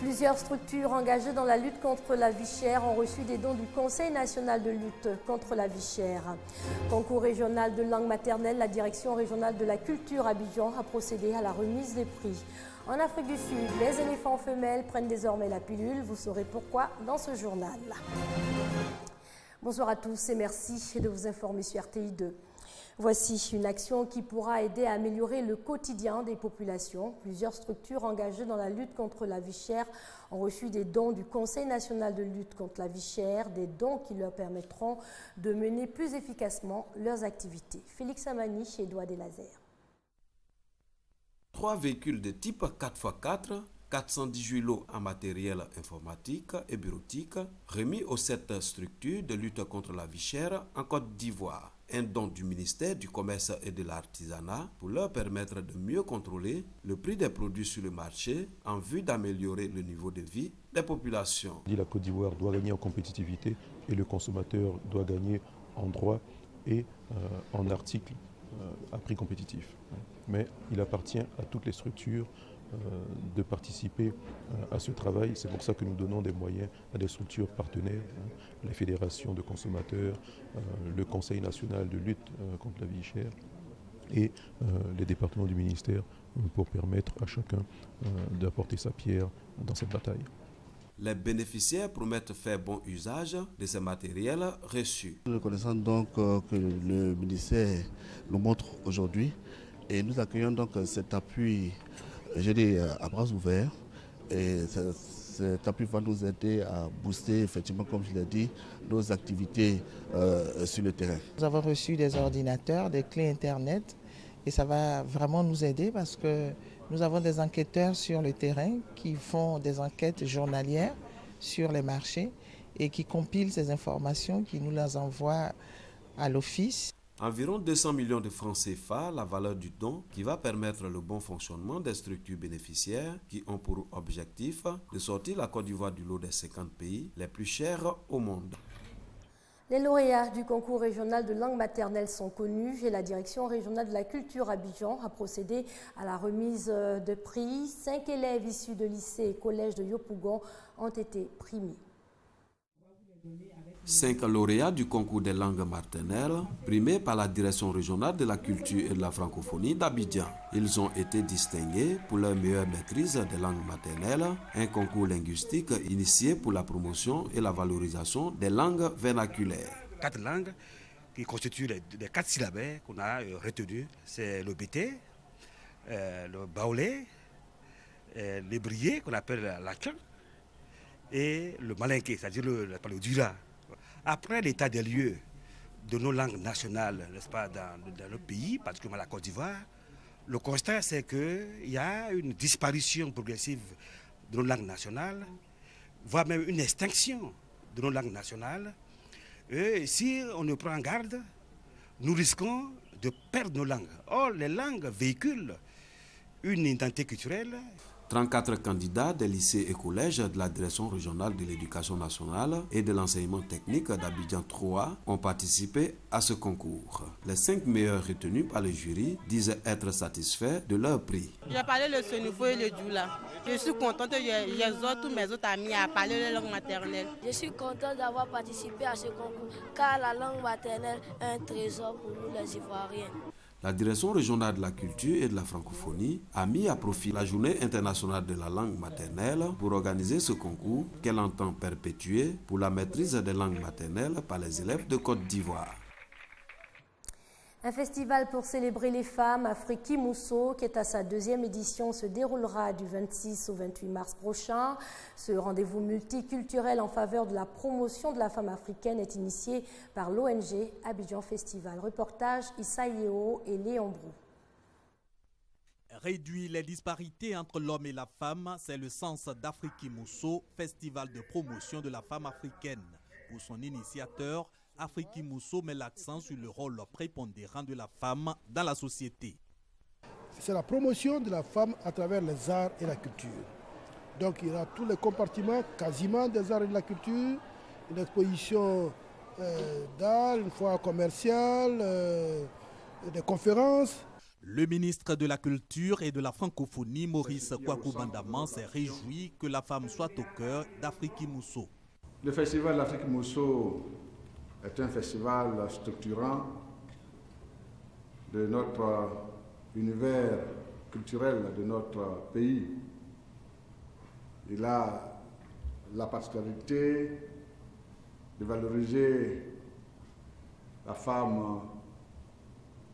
Plusieurs structures engagées dans la lutte contre la vie chère ont reçu des dons du Conseil national de lutte contre la vie chère. Concours régional de langue maternelle, la direction régionale de la culture Abidjan a procédé à la remise des prix. En Afrique du Sud, les éléphants femelles prennent désormais la pilule. Vous saurez pourquoi dans ce journal. Bonsoir à tous et merci de vous informer sur RTI 2. Voici une action qui pourra aider à améliorer le quotidien des populations. Plusieurs structures engagées dans la lutte contre la vie chère ont reçu des dons du Conseil national de lutte contre la vie chère, des dons qui leur permettront de mener plus efficacement leurs activités. Félix Amani et Edouard Delazer. 3 véhicules de type 4x4, 418 lots en matériel informatique et bureautique, remis aux 7 structures de lutte contre la vie chère en Côte d'Ivoire. Un don du ministère du Commerce et de l'Artisanat pour leur permettre de mieux contrôler le prix des produits sur le marché en vue d'améliorer le niveau de vie des populations. La Côte d'Ivoire doit gagner en compétitivité et le consommateur doit gagner en droits et en articles à prix compétitif. Mais il appartient à toutes les structures de participer à ce travail. C'est pour ça que nous donnons des moyens à des structures partenaires, les fédérations de consommateurs, le Conseil national de lutte contre la vie chère et les départements du ministère pour permettre à chacun d'apporter sa pierre dans cette bataille. Les bénéficiaires promettent faire bon usage de ces matériels reçus. Nous reconnaissons donc que le ministère nous montre aujourd'hui et nous accueillons donc cet appui à bras ouverts, et cet appui va nous aider à booster effectivement, comme je l'ai dit, nos activités sur le terrain. Nous avons reçu des ordinateurs, des clés internet et ça va vraiment nous aider parce que nous avons des enquêteurs sur le terrain qui font des enquêtes journalières sur les marchés et qui compilent ces informations, qui nous les envoient à l'office. Environ 200 millions de francs CFA, la valeur du don, qui va permettre le bon fonctionnement des structures bénéficiaires qui ont pour objectif de sortir la Côte d'Ivoire du lot des 50 pays les plus chers au monde. Les lauréats du concours régional de langue maternelle sont connus et la direction régionale de la culture Abidjan a procédé à la remise de prix. 5 élèves issus de lycées et collèges de Yopougon ont été primés. 5 lauréats du concours des langues maternelles, primés par la direction régionale de la culture et de la francophonie d'Abidjan. Ils ont été distingués pour leur meilleure maîtrise des langues maternelles, un concours linguistique initié pour la promotion et la valorisation des langues vernaculaires. 4 langues qui constituent les 4 syllabes qu'on a retenus. C'est le bété, le baoulé, le brié qu'on appelle l'achan et le malinké, c'est-à-dire le dura. Après l'état des lieux de nos langues nationales, n'est-ce pas, dans le pays, particulièrement la Côte d'Ivoire, le constat c'est qu'il y a une disparition progressive de nos langues nationales, voire même une extinction de nos langues nationales. Et si on ne prend garde, nous risquons de perdre nos langues. Or, les langues véhiculent une identité culturelle. 34 candidats des lycées et collèges de la direction régionale de l'éducation nationale et de l'enseignement technique d'Abidjan 3 ont participé à ce concours. Les 5 meilleurs retenus par le jury disent être satisfaits de leur prix. J'ai parlé le Senufo et le Djoula. Je suis contente, j'exhorte tous mes autres amis à parler la langue maternelle. Je suis contente d'avoir participé à ce concours car la langue maternelle est un trésor pour nous les Ivoiriens. La direction régionale de la culture et de la francophonie a mis à profit la journée internationale de la langue maternelle pour organiser ce concours qu'elle entend perpétuer pour la maîtrise des langues maternelles par les élèves de Côte d'Ivoire. Un festival pour célébrer les femmes, Afriki Mousso, qui est à sa 2e édition, se déroulera du 26 au 28 mars prochain. Ce rendez-vous multiculturel en faveur de la promotion de la femme africaine est initié par l'ONG Abidjan Festival. Reportage Issa Yeo et Léon Brou. Réduire les disparités entre l'homme et la femme, c'est le sens d'Afriki Mousso, festival de promotion de la femme africaine. Pour son initiateur, Afriki Mousso met l'accent sur le rôle prépondérant de la femme dans la société. C'est la promotion de la femme à travers les arts et la culture. Donc il y a tous les compartiments quasiment des arts et de la culture, une exposition d'art, une foire commerciale, des conférences. Le ministre de la Culture et de la Francophonie, Maurice Kwaku Bandaman, s'est réjoui que la femme soit au cœur d'Afriki Mousso. Le festival d'Afriki Mousso est un festival structurant de notre univers culturel, de notre pays. Il a la particularité de valoriser la femme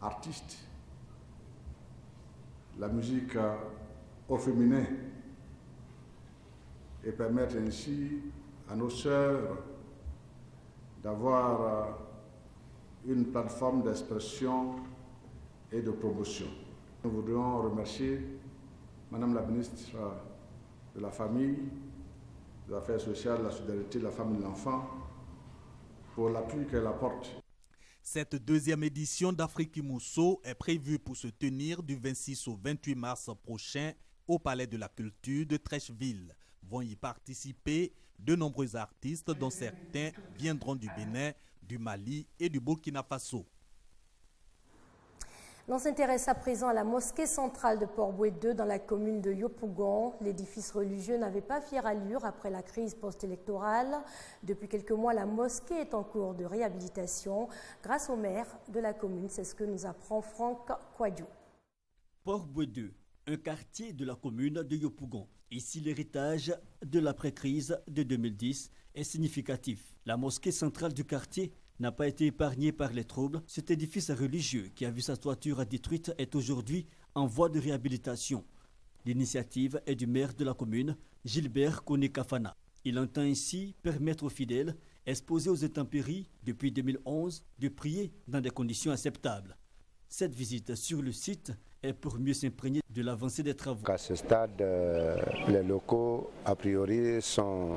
artiste, la musique au féminin et permettre ainsi à nos sœurs d'avoir une plateforme d'expression et de promotion. Nous voudrions remercier Madame la ministre de la Famille, de l'Affaires sociales, de la solidarité de la femme et de l'enfant pour l'appui qu'elle apporte. Cette deuxième édition d'Afriki Mousso est prévue pour se tenir du 26 au 28 mars prochain au Palais de la Culture de Trècheville. Vont y participer de nombreux artistes dont certains viendront du Bénin, du Mali et du Burkina Faso. On s'intéresse à présent à la mosquée centrale de Port-Bouët 2 dans la commune de Yopougon. L'édifice religieux n'avait pas fière allure après la crise post-électorale. Depuis quelques mois, la mosquée est en cours de réhabilitation grâce au maire de la commune. C'est ce que nous apprend Franck Kouadio. Port-Bouët 2, un quartier de la commune de Yopougon. Ici, l'héritage de l'après-crise de 2010 est significatif. La mosquée centrale du quartier n'a pas été épargné par les troubles. Cet édifice religieux qui a vu sa toiture détruite est aujourd'hui en voie de réhabilitation. L'initiative est du maire de la commune, Gilbert Kone-Kafana. Il entend ainsi permettre aux fidèles exposés aux intempéries depuis 2011 de prier dans des conditions acceptables. Cette visite sur le site est pour mieux s'imprégner de l'avancée des travaux. À ce stade, les locaux, a priori, sont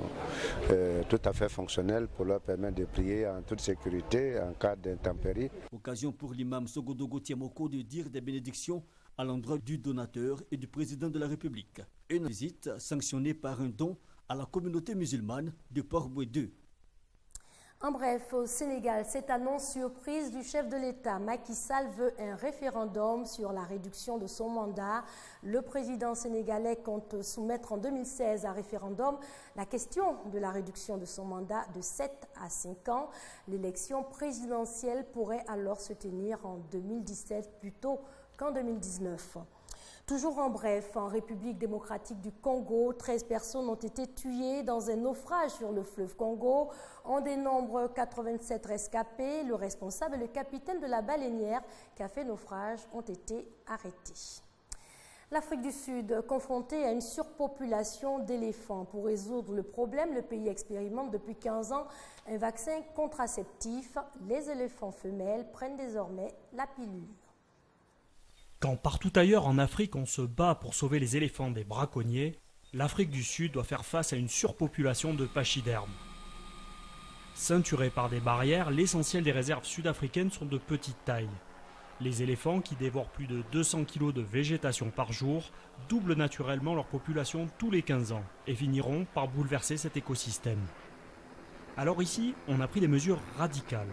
tout à fait fonctionnels pour leur permettre de prier en toute sécurité en cas d'intempéries. Occasion pour l'imam Sogodogo Tiamoko de dire des bénédictions à l'endroit du donateur et du président de la République. Une visite sanctionnée par un don à la communauté musulmane de Port-Bouët 2. En bref, au Sénégal, cette annonce surprise du chef de l'État, Macky Sall, veut un référendum sur la réduction de son mandat. Le président sénégalais compte soumettre en 2016 à référendum la question de la réduction de son mandat de 7 à 5 ans. L'élection présidentielle pourrait alors se tenir en 2017 plutôt qu'en 2019. Toujours en bref, en République démocratique du Congo, 13 personnes ont été tuées dans un naufrage sur le fleuve Congo. On dénombre 87 rescapés. Le responsable et le capitaine de la baleinière qui a fait naufrage ont été arrêtés. L'Afrique du Sud, confrontée à une surpopulation d'éléphants. Pour résoudre le problème, le pays expérimente depuis 15 ans un vaccin contraceptif. Les éléphants femelles prennent désormais la pilule. Quand partout ailleurs en Afrique on se bat pour sauver les éléphants des braconniers, l'Afrique du Sud doit faire face à une surpopulation de pachydermes. Ceinturés par des barrières, l'essentiel des réserves sud-africaines sont de petite taille. Les éléphants, qui dévorent plus de 200 kg de végétation par jour, doublent naturellement leur population tous les 15 ans et finiront par bouleverser cet écosystème. Alors ici, on a pris des mesures radicales.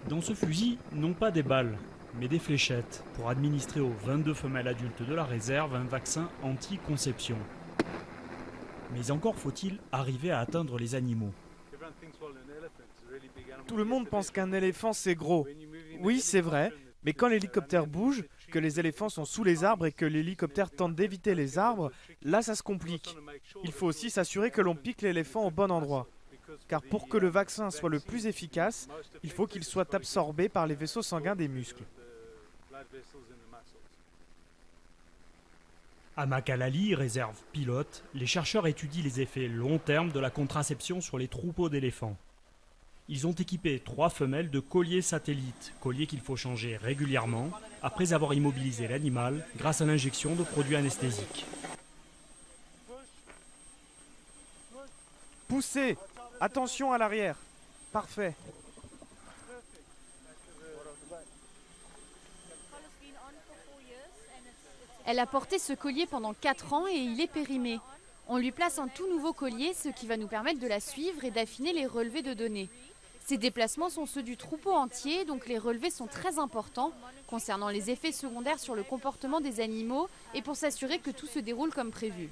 Dans ce fusil, non pas des balles, mais des fléchettes pour administrer aux 22 femelles adultes de la réserve un vaccin anti-conception. Mais encore faut-il arriver à atteindre les animaux. Tout le monde pense qu'un éléphant c'est gros. Oui, c'est vrai, mais quand l'hélicoptère bouge, que les éléphants sont sous les arbres et que l'hélicoptère tente d'éviter les arbres, là ça se complique. Il faut aussi s'assurer que l'on pique l'éléphant au bon endroit. Car pour que le vaccin soit le plus efficace, il faut qu'il soit absorbé par les vaisseaux sanguins des muscles. À Makalali, réserve pilote, les chercheurs étudient les effets long terme de la contraception sur les troupeaux d'éléphants. Ils ont équipé 3 femelles de colliers satellites, colliers qu'il faut changer régulièrement, après avoir immobilisé l'animal grâce à l'injection de produits anesthésiques. Poussez! Attention à l'arrière. Parfait. Elle a porté ce collier pendant 4 ans et il est périmé. On lui place un tout nouveau collier, ce qui va nous permettre de la suivre et d'affiner les relevés de données. Ces déplacements sont ceux du troupeau entier, donc les relevés sont très importants concernant les effets secondaires sur le comportement des animaux et pour s'assurer que tout se déroule comme prévu.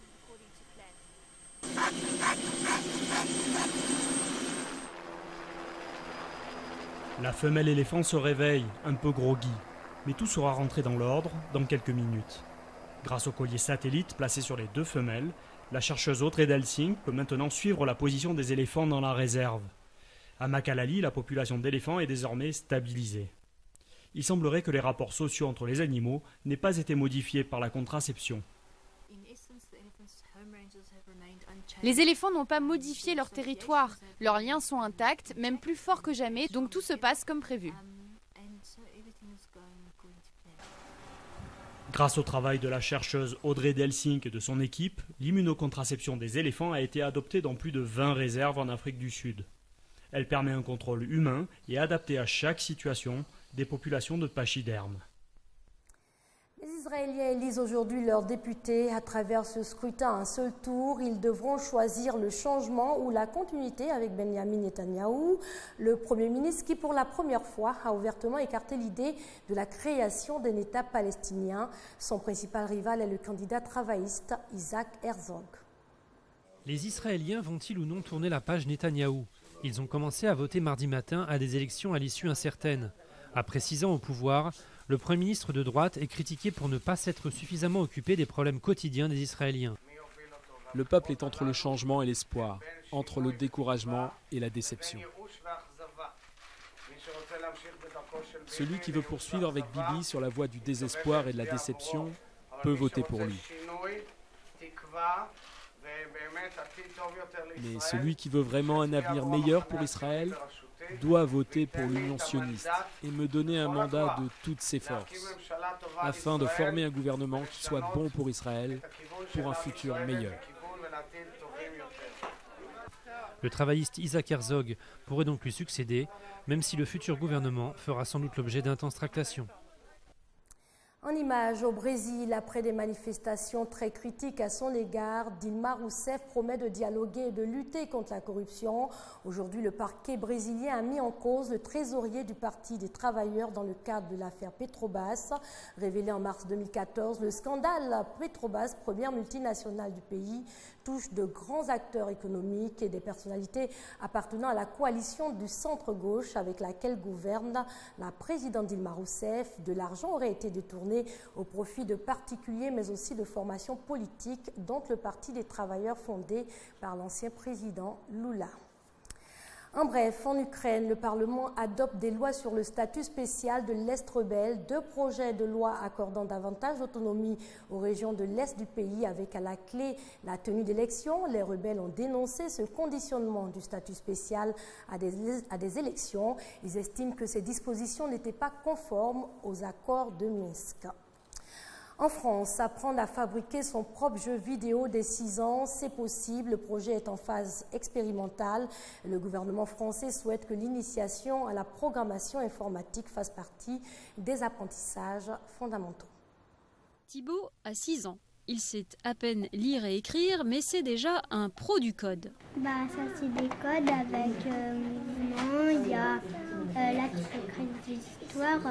La femelle éléphant se réveille, un peu groggy, mais tout sera rentré dans l'ordre dans quelques minutes. Grâce au collier satellite placé sur les deux femelles, la chercheuse Audrey Delsing peut maintenant suivre la position des éléphants dans la réserve. À Makalali, la population d'éléphants est désormais stabilisée. Il semblerait que les rapports sociaux entre les animaux n'aient pas été modifiés par la contraception. Les éléphants n'ont pas modifié leur territoire, leurs liens sont intacts, même plus forts que jamais, donc tout se passe comme prévu. Grâce au travail de la chercheuse Audrey Delsing et de son équipe, l'immunocontraception des éléphants a été adoptée dans plus de 20 réserves en Afrique du Sud. Elle permet un contrôle humain et adapté à chaque situation des populations de pachydermes. Les Israéliens élisent aujourd'hui leurs députés. À travers ce scrutin à un seul tour, ils devront choisir le changement ou la continuité avec Benjamin Netanyahou, le Premier ministre qui, pour la première fois, a ouvertement écarté l'idée de la création d'un État palestinien. Son principal rival est le candidat travailliste Isaac Herzog. Les Israéliens vont-ils ou non tourner la page Netanyahou? Ils ont commencé à voter mardi matin à des élections à l'issue incertaine. Après 6 ans au pouvoir, le Premier ministre de droite est critiqué pour ne pas s'être suffisamment occupé des problèmes quotidiens des Israéliens. Le peuple est entre le changement et l'espoir, entre le découragement et la déception. Celui qui veut poursuivre avec Bibi sur la voie du désespoir et de la déception peut voter pour lui. Mais celui qui veut vraiment un avenir meilleur pour Israël doit voter pour l'Union sioniste et me donner un mandat de toutes ses forces, afin de former un gouvernement qui soit bon pour Israël, pour un futur meilleur. Le travailliste Isaac Herzog pourrait donc lui succéder, même si le futur gouvernement fera sans doute l'objet d'intenses tractations. En image au Brésil, après des manifestations très critiques à son égard, Dilma Rousseff promet de dialoguer et de lutter contre la corruption. Aujourd'hui, le parquet brésilien a mis en cause le trésorier du Parti des travailleurs dans le cadre de l'affaire Petrobras. Révélé en mars 2014, le scandale Petrobras, première multinationale du pays, touche de grands acteurs économiques et des personnalités appartenant à la coalition du centre-gauche avec laquelle gouverne la présidente Dilma Rousseff. De l'argent aurait été détourné au profit de particuliers, mais aussi de formations politiques, dont le Parti des travailleurs fondé par l'ancien président Lula. En bref, en Ukraine, le Parlement adopte des lois sur le statut spécial de l'Est rebelle, 2 projets de loi accordant davantage d'autonomie aux régions de l'Est du pays avec à la clé la tenue d'élections. Les rebelles ont dénoncé ce conditionnement du statut spécial à des élections. Ils estiment que ces dispositions n'étaient pas conformes aux accords de Minsk. En France, apprendre à fabriquer son propre jeu vidéo dès 6 ans, c'est possible. Le projet est en phase expérimentale. Le gouvernement français souhaite que l'initiation à la programmation informatique fasse partie des apprentissages fondamentaux. Thibaut a 6 ans. Il sait à peine lire et écrire, mais c'est déjà un pro du code. Ça c'est des codes avec il y a là qui s'écrit l'histoire.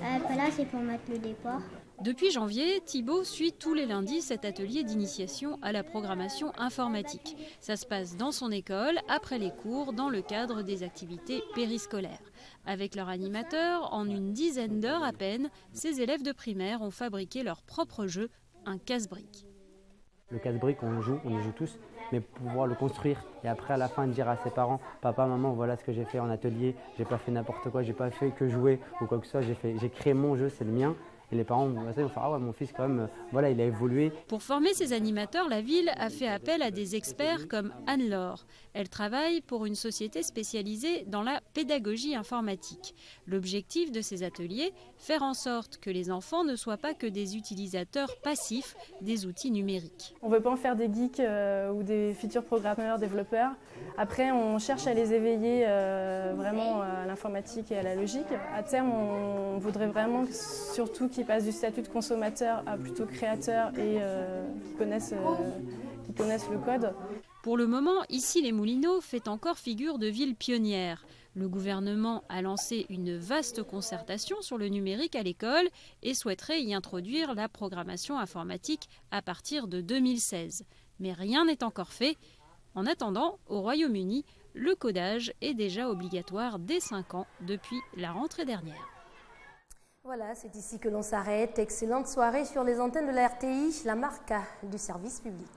Là c'est pour mettre le départ. Depuis janvier, Thibaut suit tous les lundis cet atelier d'initiation à la programmation informatique. Ça se passe dans son école, après les cours, dans le cadre des activités périscolaires. Avec leur animateur, en une dizaine d'heures à peine, ces élèves de primaire ont fabriqué leur propre jeu, un casse-briques. Le casse-briques, on y joue tous, mais pour pouvoir le construire et après à la fin dire à ses parents, papa, maman, voilà ce que j'ai fait en atelier, j'ai pas fait n'importe quoi, j'ai pas fait que jouer ou quoi que ce soit, j'ai créé mon jeu, c'est le mien. Et les parents vont faire, ah ouais, mon fils quand même, voilà, il a évolué. Pour former ses animateurs, la ville a fait appel à des experts comme Anne-Laure. Elle travaille pour une société spécialisée dans la pédagogie informatique. L'objectif de ces ateliers, faire en sorte que les enfants ne soient pas que des utilisateurs passifs des outils numériques. On ne veut pas en faire des geeks ou des futurs programmeurs, développeurs. Après, on cherche à les éveiller vraiment à l'informatique et à la logique. À terme, on voudrait vraiment surtout qu'ils passent du statut de consommateur à plutôt créateur et qui connaissent le code. Pour le moment, ici les Moulineaux fait encore figure de ville pionnière. Le gouvernement a lancé une vaste concertation sur le numérique à l'école et souhaiterait y introduire la programmation informatique à partir de 2016. Mais rien n'est encore fait. En attendant, au Royaume-Uni, le codage est déjà obligatoire dès 5 ans depuis la rentrée dernière. Voilà, c'est ici que l'on s'arrête. Excellente soirée sur les antennes de la RTI, la marque du service public.